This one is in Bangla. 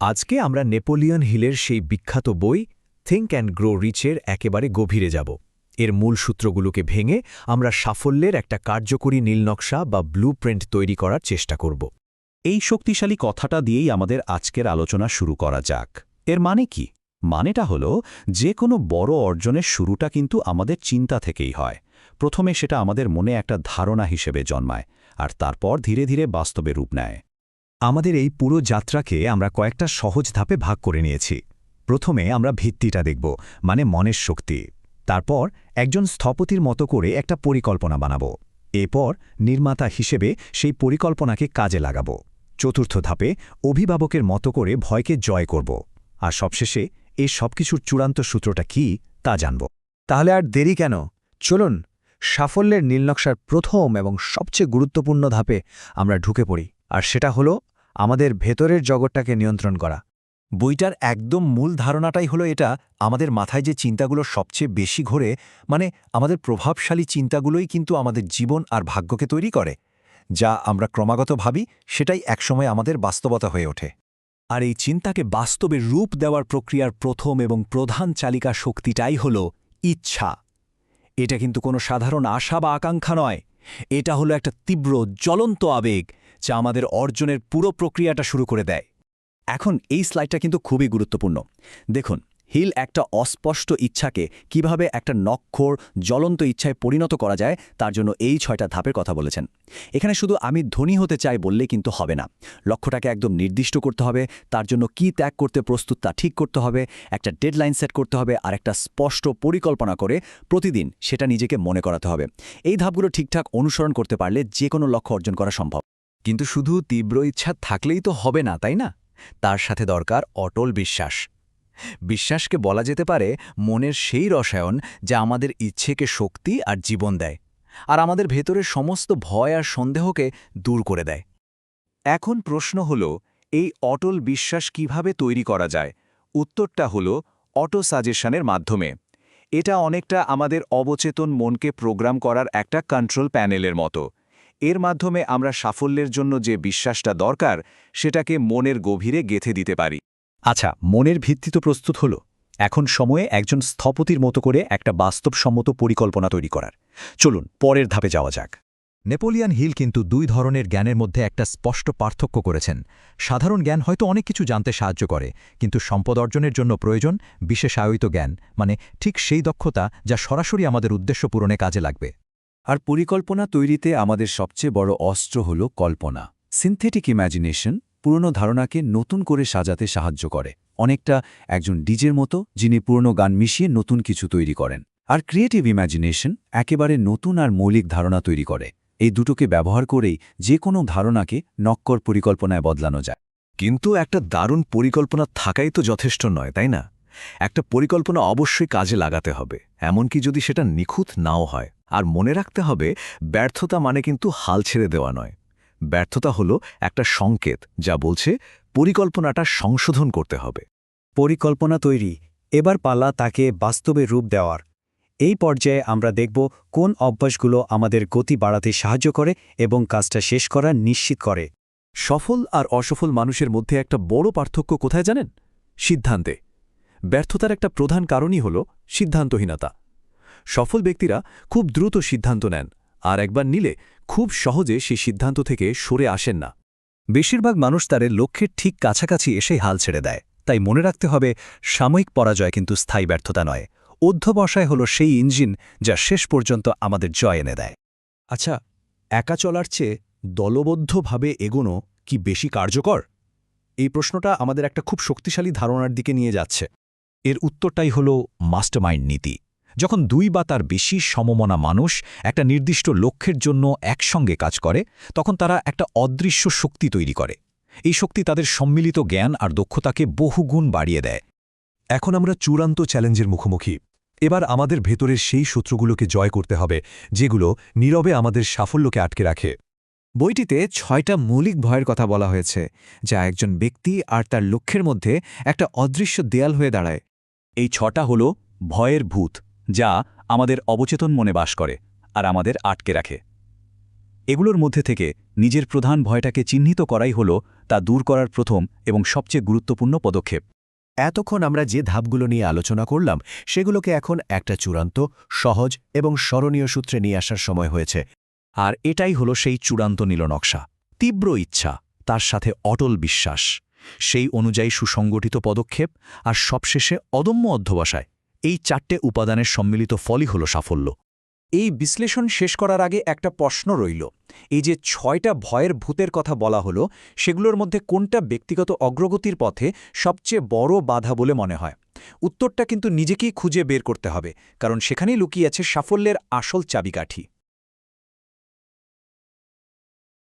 আজকে আমরা নেপোলিয়ন হিলের সেই বিখ্যাত বই থিঙ্ক অ্যান্ড গ্রো রিচের একেবারে গভীরে যাব। এর মূল সূত্রগুলোকে ভেঙে আমরা সাফল্যের একটা কার্যকরী নীলনকশা বা ব্লুপ্রিন্ট তৈরি করার চেষ্টা করব। এই শক্তিশালী কথাটা দিয়েই আমাদের আজকের আলোচনা শুরু করা যাক। এর মানে কি? মানেটা হলো যে কোনো বড় অর্জনের শুরুটা কিন্তু আমাদের চিন্তা থেকেই হয়। প্রথমে সেটা আমাদের মনে একটা ধারণা হিসেবে জন্মায়, আর তারপর ধীরে ধীরে বাস্তবে রূপ নেয়। আমাদের এই পুরো যাত্রাকে আমরা কয়েকটা সহজ ধাপে ভাগ করে নিয়েছি। প্রথমে আমরা ভিত্তিটা দেখব, মানে মনের শক্তি। তারপর একজন স্থপতির মতো করে একটা পরিকল্পনা বানাবো। এরপর নির্মাতা হিসেবে সেই পরিকল্পনাকে কাজে লাগাবো। চতুর্থ ধাপে অভিভাবকের মতো করে ভয়কে জয় করব। আর সবশেষে এই সবকিছুর চূড়ান্ত সূত্রটা কি তা জানব। তাহলে আর দেরি কেন? চলুন সাফল্যের নীলনকশার প্রথম এবং সবচেয়ে গুরুত্বপূর্ণ ধাপে আমরা ঢুকে পড়ি, আর সেটা হলো আমাদের ভেতরের জগৎটাকে নিয়ন্ত্রণ করা। বইটার একদম মূল ধারণাটাই হলো এটা, আমাদের মাথায় যে চিন্তাগুলো সবচেয়ে বেশি ঘোরে, মানে আমাদের প্রভাবশালী চিন্তাগুলোই কিন্তু আমাদের জীবন আর ভাগ্যকে তৈরি করে। যা আমরা ক্রমাগত ভাবি, সেটাই একসময় আমাদের বাস্তবতা হয়ে ওঠে। আর এই চিন্তাকে বাস্তবে রূপ দেওয়ার প্রক্রিয়ার প্রথম এবং প্রধান চালিকা শক্তিটাই হল ইচ্ছা। এটা কিন্তু কোনো সাধারণ আশা বা আকাঙ্ক্ষা নয়, এটা হলো একটা তীব্র জ্বলন্ত আবেগ যা আমাদের অর্জনের পুরো প্রক্রিয়াটা শুরু করে দেয়। এখন এই স্লাইডটা কিন্তু খুবই গুরুত্বপূর্ণ। দেখুন, হিল একটা অস্পষ্ট ইচ্ছাকে কিভাবে একটা নক্ষর জ্বলন্ত ইচ্ছায় পরিণত করা যায় তার জন্য এই 6টা ধাপের কথা বলেছেন। এখানে শুধু আমি ধনী হতে চাই বললে কিন্তু হবে না। লক্ষ্যটাকে একদম নির্দিষ্ট করতে হবে, তার জন্য কি ত্যাগ করতে প্রস্তুত তা ঠিক করতে হবে, একটা ডেডলাইন সেট করতে হবে, আর একটা স্পষ্ট পরিকল্পনা করে প্রতিদিন সেটা নিজেকে মনে করাতে হবে। এই ধাপগুলো ঠিকঠাক অনুসরণ করতে পারলে যে কোনো লক্ষ্য অর্জন করা সম্ভব। কিন্তু শুধু তীব্র ইচ্ছা থাকলেই তো হবে না, তাই না? তার সাথে দরকার অটল বিশ্বাস। বিশ্বাসকে বলা যেতে পারে মনের সেই রসায়ন যা আমাদের ইচ্ছেকে শক্তি আর জীবন দেয়, আর আমাদের ভেতরের সমস্ত ভয় আর সন্দেহকে দূর করে দেয়। এখন প্রশ্ন হল, এই অটল বিশ্বাস কিভাবে তৈরি করা যায়? উত্তরটা হল অটো সাজেশনের মাধ্যমে। এটা অনেকটা আমাদের অবচেতন মনকে প্রোগ্রাম করার একটা কন্ট্রোল প্যানেলের মতো। এর মাধ্যমে আমরা সাফল্যের জন্য যে বিশ্বাসটা দরকার সেটাকে মনের গভীরে গেঁথে দিতে পারি। আচ্ছা, মনের ভিত্তি তো প্রস্তুত হলো। এখন সময়ে একজন স্থপতির মতো করে একটা বাস্তবসম্মত পরিকল্পনা তৈরি করার। চলুন পরের ধাপে যাওয়া যাক। নেপোলিয়ন হিল কিন্তু দুই ধরনের জ্ঞানের মধ্যে একটা স্পষ্ট পার্থক্য করেছেন। সাধারণ জ্ঞান হয়তো অনেক কিছু জানতে সাহায্য করে, কিন্তু সম্পদ অর্জনের জন্য প্রয়োজন বিশেষায়িত জ্ঞান, মানে ঠিক সেই দক্ষতা যা সরাসরি আমাদের উদ্দেশ্য পূরণে কাজে লাগবে। আর পরিকল্পনা তৈরিতে আমাদের সবচেয়ে বড় অস্ত্র হল কল্পনা। সিনথেটিক ইম্যাজিনেশন পুরনো ধারণাকে নতুন করে সাজাতে সাহায্য করে, অনেকটা একজন ডিজের মতো যিনি পুরনো গান মিশিয়ে নতুন কিছু তৈরি করেন। আর ক্রিয়েটিভ ইম্যাজিনেশন একেবারে নতুন আর মৌলিক ধারণা তৈরি করে। এই দুটোকে ব্যবহার করেই যে কোনো ধারণাকে নক্কর পরিকল্পনায় বদলানো যায়। কিন্তু একটা দারুণ পরিকল্পনা থাকাই তো যথেষ্ট নয়, তাই না? একটা পরিকল্পনা অবশ্যই কাজে লাগাতে হবে, এমনকি যদি সেটা নিখুঁত নাও হয়। আর মনে রাখতে হবে, ব্যর্থতা মানে কিন্তু হাল ছেড়ে দেওয়া নয়। ব্যর্থতা হলো একটা সংকেত যা বলছে পরিকল্পনাটা সংশোধন করতে হবে। পরিকল্পনা তৈরি, এবার পালা তাকে বাস্তবে রূপ দেওয়ার। এই পর্যায়ে আমরা দেখব কোন অভ্যাসগুলো আমাদের গতি বাড়াতে সাহায্য করে এবং কাজটা শেষ করা নিশ্চিত করে। সফল আর অসফল মানুষের মধ্যে একটা বড় পার্থক্য কোথায় জানেন? সিদ্ধান্তে। ব্যর্থতার একটা প্রধান কারণই হল সিদ্ধান্তহীনতা। সফল ব্যক্তিরা খুব দ্রুত সিদ্ধান্ত নেন, আর একবার নিলে খুব সহজে সেই সিদ্ধান্ত থেকে সরে আসেন না। বেশিরভাগ মানুষ তাদের লক্ষ্যের ঠিক কাছাকাছি এসেই হাল ছেড়ে দেয়। তাই মনে রাখতে হবে, সাময়িক পরাজয় কিন্তু স্থায়ী ব্যর্থতা নয়। অধ্যবসায় হল সেই ইঞ্জিন যা শেষ পর্যন্ত আমাদের জয় এনে দেয়। আচ্ছা, একা চলার চেয়ে দলবদ্ধভাবে এগোনো কি বেশি কার্যকর? এই প্রশ্নটা আমাদের একটা খুব শক্তিশালী ধারণার দিকে নিয়ে যাচ্ছে। এর উত্তরটাই হল মাস্টারমাইন্ড নীতি। যখন দুই বা তার বেশি সমমনা মানুষ একটা নির্দিষ্ট লক্ষ্যের জন্য একসঙ্গে কাজ করে, তখন তারা একটা অদৃশ্য শক্তি তৈরি করে। এই শক্তি তাদের সম্মিলিত জ্ঞান আর দক্ষতাকে বহুগুণ বাড়িয়ে দেয়। এখন আমরা চূড়ান্ত চ্যালেঞ্জের মুখোমুখি। এবার আমাদের ভেতরের সেই শত্রুগুলোকে জয় করতে হবে, যেগুলো নীরবে আমাদের সাফল্যকে আটকে রাখে। বইটিতে 6টা মৌলিক ভয়ের কথা বলা হয়েছে, যা একজন ব্যক্তি আর তার লক্ষ্যের মধ্যে একটা অদৃশ্য দেয়াল হয়ে দাঁড়ায়। এই 6টা হল ভয়ের ভূত, যা আমাদের অবচেতন মনে বাস করে আর আমাদের আটকে রাখে। এগুলোর মধ্যে থেকে নিজের প্রধান ভয়টাকে চিহ্নিত করাই হল তা দূর করার প্রথম এবং সবচেয়ে গুরুত্বপূর্ণ পদক্ষেপ। এতক্ষণ আমরা যে ধাপগুলো নিয়ে আলোচনা করলাম সেগুলোকে এখন একটা চূড়ান্ত, সহজ এবং স্মরণীয় সূত্রে নিয়ে আসার সময় হয়েছে। আর এটাই হলো সেই চূড়ান্ত নীলনকশা। তীব্র ইচ্ছা, তার সাথে অটল বিশ্বাস, সেই অনুযায়ী সুসংগঠিত পদক্ষেপ, আর সবশেষে অদম্য অধ্যবসায়, এই 4টে উপাদানের সম্মিলিত ফলই হল সাফল্য। এই বিশ্লেষণ শেষ করার আগে একটা প্রশ্ন রইল। এই যে 6টা ভয়ের ভূতের কথা বলা হলো, সেগুলোর মধ্যে কোনটা ব্যক্তিগত অগ্রগতির পথে সবচেয়ে বড় বাধা বলে মনে হয়? উত্তরটা কিন্তু নিজেকেই খুঁজে বের করতে হবে, কারণ সেখানেই লুকিয়ে আছে সাফল্যের আসল চাবিকাঠি।